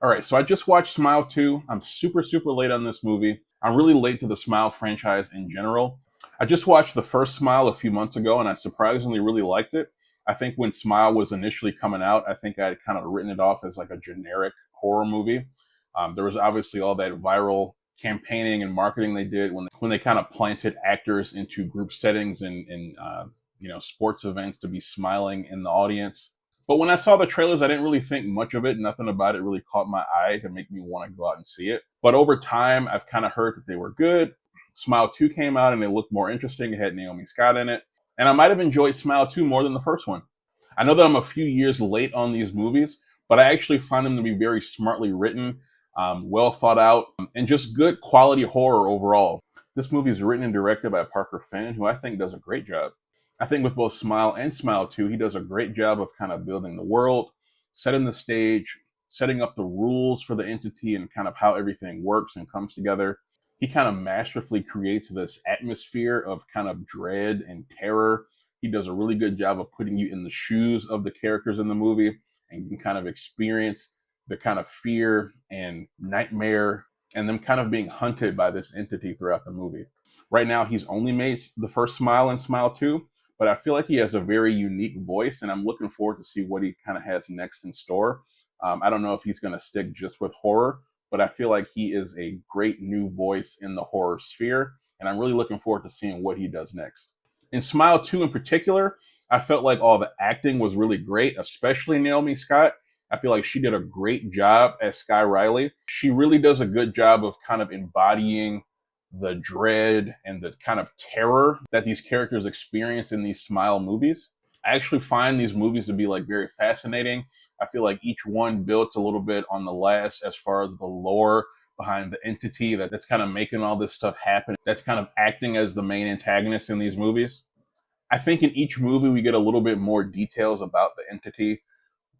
All right, so I just watched Smile 2. I'm super late on this movie. I'm really late to the Smile franchise in general. I just watched the first Smile a few months ago and I surprisingly really liked it. I think when Smile was initially coming out, I think I had kind of written it off as like a generic horror movie. There was obviously all that viral campaigning and marketing they did when they kind of planted actors into group settings and sports events to be smiling in the audience. But when I saw the trailers, I didn't really think much of it. Nothing about it really caught my eye to make me want to go out and see it. But over time, I've kind of heard that they were good. Smile 2 came out and it looked more interesting. It had Naomi Scott in it. And I might have enjoyed Smile 2 more than the first one. I know that I'm a few years late on these movies, but I actually find them to be very smartly written, well thought out, and just good quality horror overall. This movie is written and directed by Parker Finn, who I think does a great job. I think with both Smile and Smile 2, he does a great job of kind of building the world, setting the stage, setting up the rules for the entity and kind of how everything works and comes together. He kind of masterfully creates this atmosphere of kind of dread and terror. He does a really good job of putting you in the shoes of the characters in the movie, and you can kind of experience the kind of fear and nightmare and them kind of being hunted by this entity throughout the movie. Right now, he's only made the first Smile and Smile 2, but I feel like he has a very unique voice, and I'm looking forward to see what he kind of has next in store. I don't know if he's going to stick just with horror, but I feel like he is a great new voice in the horror sphere, and I'm really looking forward to seeing what he does next. In Smile 2 in particular, I felt like all the acting was really great, especially Naomi Scott. I feel like she did a great job as Sky Riley. She really does a good job of kind of embodying the dread and the kind of terror that these characters experience in these Smile movies. I actually find these movies to be like very fascinating. I feel like each one built a little bit on the last as far as the lore behind the entity that's kind of making all this stuff happen, that's kind of acting as the main antagonist in these movies. I think in each movie we get a little bit more details about the entity.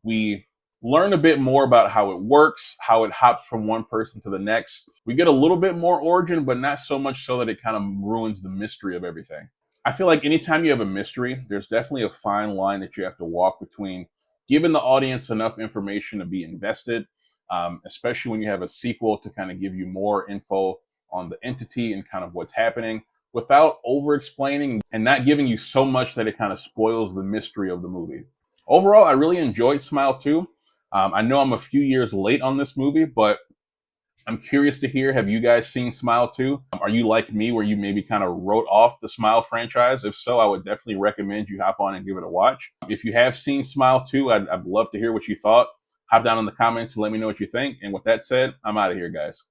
We learn a bit more about how it works, how it hops from one person to the next. We get a little bit more origin, but not so much so that it kind of ruins the mystery of everything. I feel like anytime you have a mystery, there's definitely a fine line that you have to walk between giving the audience enough information to be invested, especially when you have a sequel to kind of give you more info on the entity and kind of what's happening without over explaining and not giving you so much that it kind of spoils the mystery of the movie. Overall, I really enjoyed Smile 2. I know I'm a few years late on this movie, but I'm curious to hear, have you guys seen Smile 2? Are you like me where you maybe kind of wrote off the Smile franchise? If so, I would definitely recommend you hop on and give it a watch. If you have seen Smile 2, I'd love to hear what you thought. Hop down in the comments and let me know what you think. And with that said, I'm out of here, guys.